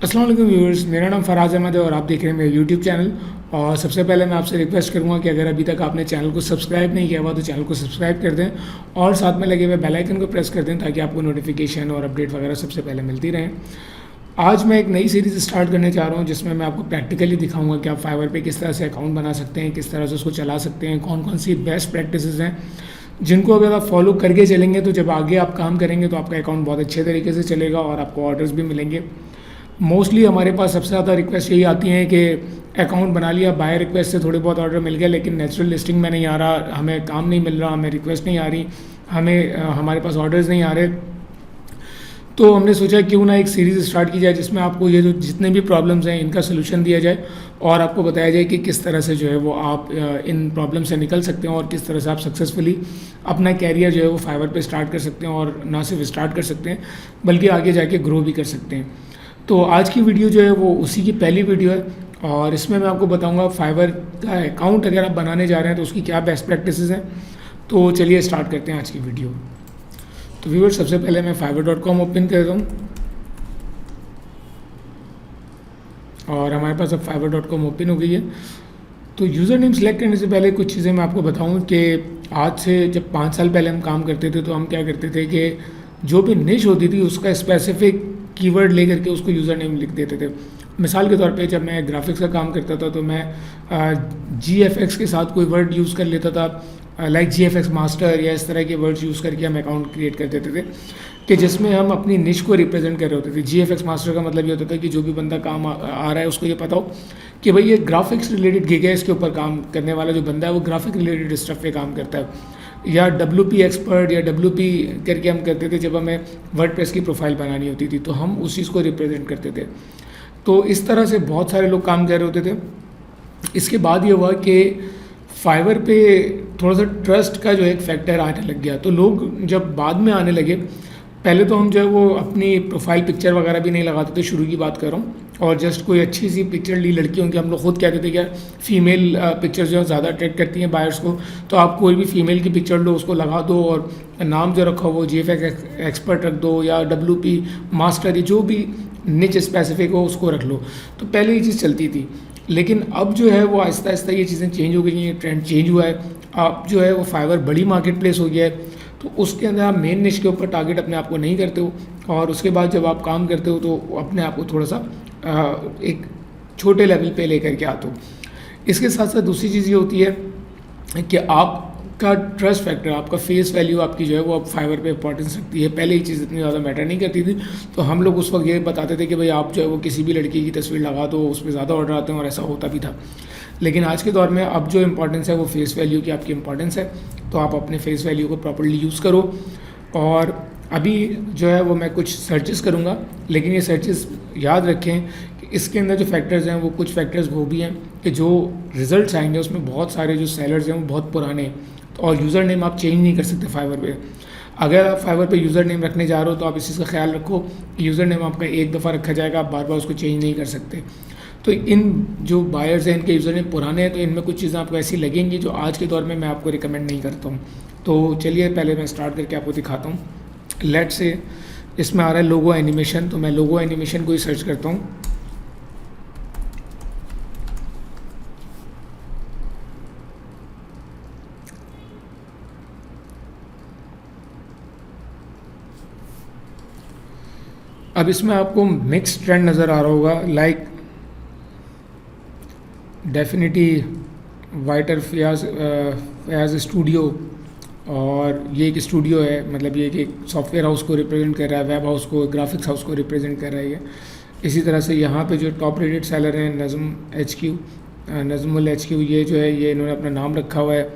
अस्सलाम वालेकुम व्यूअर्स, मेरा नाम फराज अहमद है और आप देख रहे हैं मेरा यूट्यूब चैनल। और सबसे पहले मैं आपसे रिक्वेस्ट करूंगा कि अगर अभी तक आपने चैनल को सब्सक्राइब नहीं किया हुआ तो चैनल को सब्सक्राइब कर दें और साथ में लगे हुए बेल आइकन को प्रेस कर दें ताकि आपको नोटिफिकेशन और अपडेट वगैरह सबसे पहले मिलती रहें। आज मैं एक नई सीरीज़ स्टार्ट करने जा रहा हूँ जिसमें मैं आपको प्रैक्टिकली दिखाऊंगा कि आप फाइवर पे किस तरह से अकाउंट बना सकते हैं, किस तरह से उसको चला सकते हैं, कौन कौन सी बेस्ट प्रैक्टिसेस हैं जिनको अगर आप फॉलो करके चलेंगे तो जब आगे आप काम करेंगे तो आपका अकाउंट बहुत अच्छे तरीके से चलेगा और आपको ऑर्डर्स भी मिलेंगे। मोस्टली हमारे पास सबसे ज़्यादा रिक्वेस्ट यही आती हैं कि अकाउंट बना लिया, बाय रिक्वेस्ट से थोड़े बहुत ऑर्डर मिल गए लेकिन नेचुरल लिस्टिंग में नहीं आ रहा, हमें काम नहीं मिल रहा, हमें रिक्वेस्ट नहीं आ रही, हमें हमारे पास ऑर्डर्स नहीं आ रहे। तो हमने सोचा क्यों ना एक सीरीज़ स्टार्ट की जाए जिसमें आपको ये जो जितने भी प्रॉब्लम्स हैं इनका सोल्यूशन दिया जाए और आपको बताया जाए कि किस तरह से जो है वो आप इन प्रॉब्लम से निकल सकते हैं और किस तरह से आप सक्सेसफुली अपना कैरियर जो है वो फाइवर पे स्टार्ट कर सकते हैं और ना सिर्फ स्टार्ट कर सकते हैं बल्कि आगे जाके ग्रो भी कर सकते हैं। तो आज की वीडियो जो है वो उसी की पहली वीडियो है और इसमें मैं आपको बताऊंगा फाइवर का अकाउंट अगर आप बनाने जा रहे हैं तो उसकी क्या बेस्ट प्रैक्टिसेस हैं। तो चलिए स्टार्ट करते हैं आज की वीडियो। तो व्यूअर्स, सबसे पहले मैं fiverr.com ओपन करता हूँ और हमारे पास अब fiverr.com ओपन हो गई है। तो यूज़र नेम सेलेक्ट करने से पहले कुछ चीज़ें मैं आपको बताऊँ कि आज से जब 5 साल पहले हम काम करते थे तो हम क्या करते थे कि जो भी निश होती थी उसका स्पेसिफिक कीवर्ड ले करके उसको यूज़र नेम लिख देते थे। मिसाल के तौर पे जब मैं ग्राफिक्स का काम करता था तो मैं GFX के साथ कोई वर्ड यूज़ कर लेता था, लाइक GFX मास्टर या इस तरह के वर्ड्स यूज़ करके हम अकाउंट क्रिएट कर देते थे कि जिसमें हम अपनी निश को रिप्रेजेंट कर रहे होते थे। GFX मास्टर का मतलब ये होता था कि जो भी बंदा काम आ रहा है उसको ये पता हो कि भाई ये ग्राफिक्स रिलेटेड गिग है, इसके ऊपर काम करने वाला जो बंदा है वो ग्राफिक रिलेटेड स्टफ पे काम करता है। या WP एक्सपर्ट या WP करके हम करते थे जब हमें वर्डप्रेस की प्रोफाइल बनानी होती थी तो हम उस चीज़ को रिप्रेजेंट करते थे। तो इस तरह से बहुत सारे लोग काम कर रहे होते थे। इसके बाद ये हुआ कि फाइवर पे थोड़ा सा ट्रस्ट का जो एक फैक्टर आने लग गया। तो लोग जब बाद में आने लगे, पहले तो हम जो है वो अपनी प्रोफाइल पिक्चर वगैरह भी नहीं लगाते थे, शुरू की बात कर रहा हूँ, और जस्ट कोई अच्छी सी पिक्चर ली लड़कियों की। हम लोग खुद कहते थे कि फीमेल पिक्चर जो है ज़्यादा अट्रैक्ट करती हैं बायर्स को, तो आप कोई भी फीमेल की पिक्चर लो, उसको लगा दो और नाम जो रखा हो वो GFX एक्सपर्ट रख दो या WP मास्टर, जो भी निच स्पेसिफिक हो उसको रख लो। तो पहले ये चीज़ चलती थी, लेकिन अब जो है वो आहिस्ता आहिस्ता ये चीज़ें चेंज हो गई हैं, ट्रेंड चेंज हुआ है। अब जो है वो फाइवर बड़ी मार्केट प्लेस हो गया है, तो उसके अंदर आप मेन निश के ऊपर टारगेट अपने आप को नहीं करते हो और उसके बाद जब आप काम करते हो तो अपने आप को थोड़ा सा एक छोटे लेवल पे लेकर के आते हो। इसके साथ साथ दूसरी चीज़ ये होती है कि आपका ट्रस्ट फैक्टर, आपका फेस वैल्यू आपकी जो है वो अब फाइवर पे इंपॉर्टेंस रखती है। पहले ये चीज़ इतनी ज़्यादा मैटर नहीं करती थी, तो हम लोग उस वक्त ये बताते थे कि भाई आप जो है वो किसी भी लड़की की तस्वीर लगा दो, उस पर ज़्यादा ऑर्डर आते हैं और ऐसा होता भी था। लेकिन आज के दौर में अब जो इम्पोर्टेंस है वो फेस वैल्यू की आपकी इम्पोर्टेंस है, तो आप अपने फेस वैल्यू को प्रॉपर्ली यूज़ करो। और अभी जो है वो मैं कुछ सर्चेस करूँगा, लेकिन ये सर्चेस याद रखें कि इसके अंदर जो फैक्टर्स हैं वो कुछ फैक्टर्स वो भी हैं कि जो रिजल्ट्स आएंगे उसमें बहुत सारे जो सेलर्स हैं वो बहुत पुराने हैं, और यूज़र नेम आप चेंज नहीं कर सकते फाइवर पे। अगर आप फाइवर पे यूज़र नेम रखने जा रहे हो तो आप इस चीज़ का ख्याल रखो कि यूज़र नेम आपका एक दफ़ा रखा जाएगा, आप बार बार उसको चेंज नहीं कर सकते। तो इन जो बायर्स हैं इनके यूज़र नेम पुराने हैं, तो इनमें कुछ चीज़ें आपको ऐसी लगेंगी जो आज के दौर में मैं आपको रिकमेंड नहीं करता हूँ। तो चलिए पहले मैं स्टार्ट करके आपको दिखाता हूँ। लेट्स से इसमें आ रहा है लोगो एनिमेशन, तो मैं लोगो एनिमेशन को ही सर्च करता हूँ। अब इसमें आपको मिक्स ट्रेंड नज़र आ रहा होगा, लाइक डेफिनिटी, वाइटर, फयाज स्टूडियो, और ये एक स्टूडियो है, मतलब ये कि सॉफ्टवेयर हाउस को रिप्रेजेंट कर रहा है, वेब हाउस को, ग्राफिक्स हाउस को रिप्रेजेंट कर रहा है ये। इसी तरह से यहाँ पे जो टॉप रेटेड सेलर हैं नज़मुल HQ, ये जो है ये इन्होंने अपना नाम रखा हुआ है।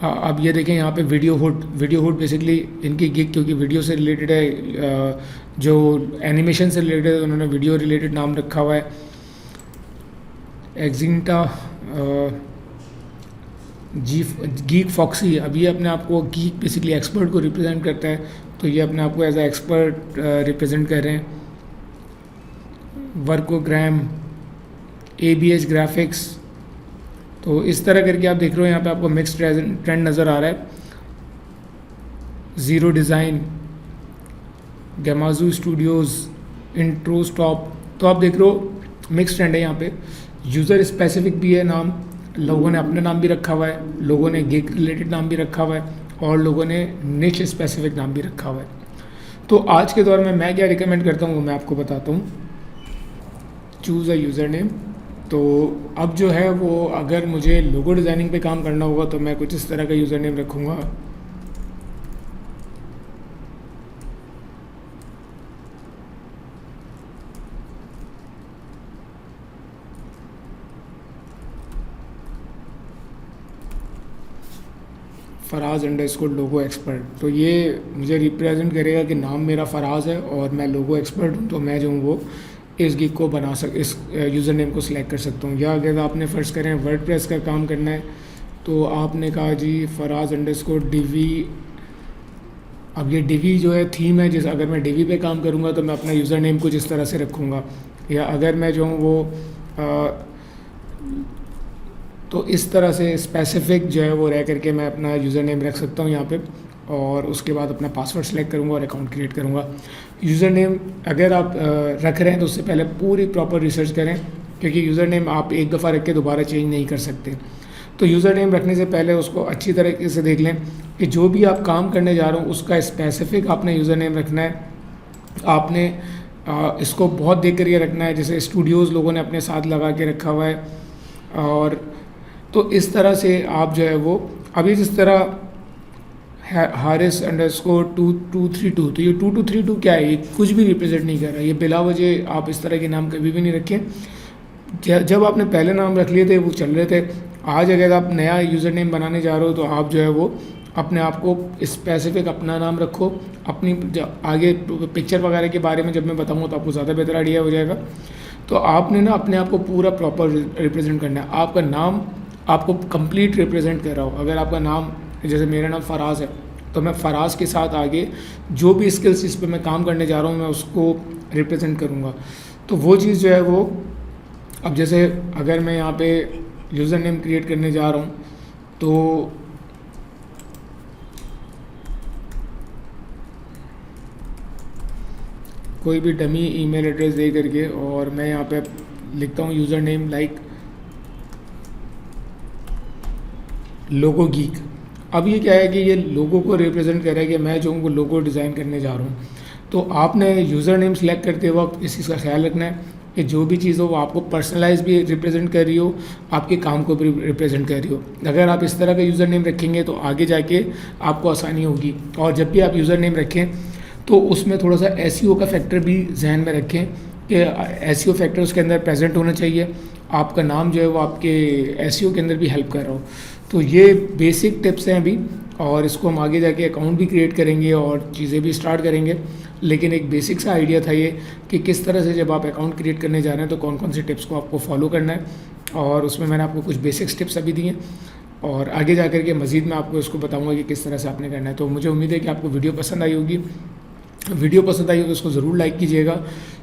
अब ये देखें यहाँ पे वीडियो हुड बेसिकली इनकी गिग, क्योंकि वीडियो से रिलेटेड है, जो एनिमेशन से रिलेटेड है, उन्होंने वीडियो रिलेटेड नाम रखा हुआ है। एक्जिंटा गीक फॉक्सी, अब ये अपने आप को गीक बेसिकली एक्सपर्ट को रिप्रेजेंट करता है, तो ये अपने आप को एज ए एक्सपर्ट रिप्रेजेंट कर रहे हैं। वर्कोग्राम, ABH ग्राफिक्स, तो इस तरह करके आप देख रहे हो यहाँ पे आपको मिक्स ट्रेंड नज़र आ रहा है। ज़ीरो डिज़ाइन, गमाजू स्टूडियोज़, इंट्रो स्टॉप, तो आप देख रहे हो मिक्स ट्रेंड है यहाँ पे। यूज़र स्पेसिफिक भी है नाम, लोगों ने अपना नाम भी रखा हुआ है, लोगों ने गिग रिलेटेड नाम भी रखा हुआ है, और लोगों ने निश स्पेसिफिक नाम भी रखा हुआ है। तो आज के दौर में मैं क्या रिकमेंड करता हूँ वो मैं आपको बताता हूँ। चूज़ अ यूज़र नेम। तो अब जो है वो अगर मुझे लोगो डिज़ाइनिंग पे काम करना होगा तो मैं कुछ इस तरह का यूज़र नेम रखूँगा। फराज अंडरस्कोर लोगो एक्सपर्ट। तो ये मुझे रिप्रेजेंट करेगा कि नाम मेरा फराज है और मैं लोगो एक्सपर्ट हूँ, तो मैं जो हूँ वो इस गिग को इस यूज़र नेम को सिलेक्ट कर सकता हूँ। या अगर आपने फ़र्ज़ करें वर्डप्रेस का काम करना है तो आपने कहा जी फराज अंडरस्कोर डिवी। अब ये डिवी जो है थीम है, जैसे अगर मैं डिवी पे काम करूँगा तो मैं अपना यूज़र नेम कुछ इस तरह से रखूँगा। या अगर मैं जो हूँ वो तो इस तरह से स्पेसिफिक जो है वो रह करके मैं अपना यूज़र नेम रख सकता हूँ यहाँ पे, और उसके बाद अपना पासवर्ड सेलेक्ट करूँगा और अकाउंट क्रिएट करूँगा। यूज़र नेम अगर आप रख रहे हैं तो उससे पहले पूरी प्रॉपर रिसर्च करें, क्योंकि यूज़र नेम आप एक दफ़ा रख के दोबारा चेंज नहीं कर सकते। तो यूज़र नेम रखने से पहले उसको अच्छी तरीके से देख लें कि जो भी आप काम करने जा रहे हो उसका स्पेसिफिक आपने यूज़र नेम रखना है। आपने इसको बहुत देख कर ये रखना है, जैसे स्टूडियोज़ लोगों ने अपने साथ लगा के रखा हुआ है। और तो इस तरह से आप जो है वो अभी जिस तरह हारिस अंडरस्कोर 2232, तो ये 2232 क्या है, ये कुछ भी रिप्रेजेंट नहीं कर रहा। ये बिला वजह आप इस तरह के नाम कभी भी नहीं रखें। जब आपने पहले नाम रख लिए थे वो चल रहे थे। आज अगर आप नया यूज़र नेम बनाने जा रहे हो तो आप जो है वो अपने आप को स्पेसिफिक अपना नाम रखो। अपनी आगे पिक्चर वगैरह के बारे में जब मैं बताऊँगा तो आपको ज़्यादा बेहतर आइडिया हो जाएगा। तो आपने ना अपने आप को पूरा प्रॉपर रिप्रेजेंट करना है। आपका नाम आपको कंप्लीट रिप्रेजेंट कर रहा हो। अगर आपका नाम जैसे मेरा नाम फराज है तो मैं फ़राज के साथ आगे जो भी स्किल्स इस पे मैं काम करने जा रहा हूँ मैं उसको रिप्रेजेंट करूँगा। तो वो चीज़ जो है वो अब जैसे अगर मैं यहाँ पे यूज़र नेम क्रिएट करने जा रहा हूँ तो कोई भी डमी ईमेल एड्रेस दे करके और मैं यहाँ पे लिखता हूँ यूज़र नेम लाइक लोगो गीक। अब ये क्या है कि ये लोगो को रिप्रेजेंट कर रहा है कि मैं जो हूँ वो लोगो डिज़ाइन करने जा रहा हूँ। तो आपने यूज़र नेम सेलेक्ट करते वक्त इस चीज़ का ख्याल रखना है कि जो भी चीज़ हो वो आपको पर्सनलाइज भी रिप्रेजेंट कर रही हो, आपके काम को भी रिप्रेजेंट कर रही हो। अगर आप इस तरह का यूज़र नेम रखेंगे तो आगे जाके आपको आसानी होगी। और जब भी आप यूज़र नेम रखें तो उसमें थोड़ा सा एसईओ का फैक्टर भी जहन में रखें कि एसईओ फैक्टर उसके अंदर प्रेजेंट होना चाहिए। आपका नाम जो है वो आपके एसईओ के अंदर भी हेल्प कर रहा हो। तो ये बेसिक टिप्स हैं अभी, और इसको हम आगे जाके अकाउंट भी क्रिएट करेंगे और चीज़ें भी स्टार्ट करेंगे। लेकिन एक बेसिक सा आइडिया था ये कि किस तरह से जब आप अकाउंट क्रिएट करने जा रहे हैं तो कौन कौन सी टिप्स को आपको फॉलो करना है, और उसमें मैंने आपको कुछ बेसिक्स टिप्स अभी दिए और आगे जा कर के मज़ीद मैं आपको इसको बताऊँगा कि किस तरह से आपने करना है। तो मुझे उम्मीद है कि आपको वीडियो पसंद आई होगी। वीडियो पसंद आई हो तो उसको ज़रूर लाइक कीजिएगा,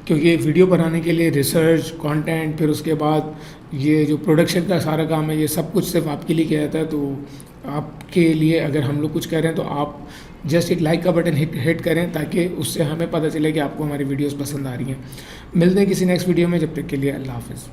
क्योंकि वीडियो बनाने के लिए रिसर्च, कंटेंट, फिर उसके बाद ये जो प्रोडक्शन का सारा काम है ये सब कुछ सिर्फ आपके लिए किया जाता है। तो आपके लिए अगर हम लोग कुछ कर रहे हैं तो आप जस्ट एक लाइक का बटन हिट करें ताकि उससे हमें पता चले कि आपको हमारी वीडियोस पसंद आ रही हैं। मिलते हैं किसी नेक्स्ट वीडियो में, जब तक के लिए अल्लाह हाफ़िज़।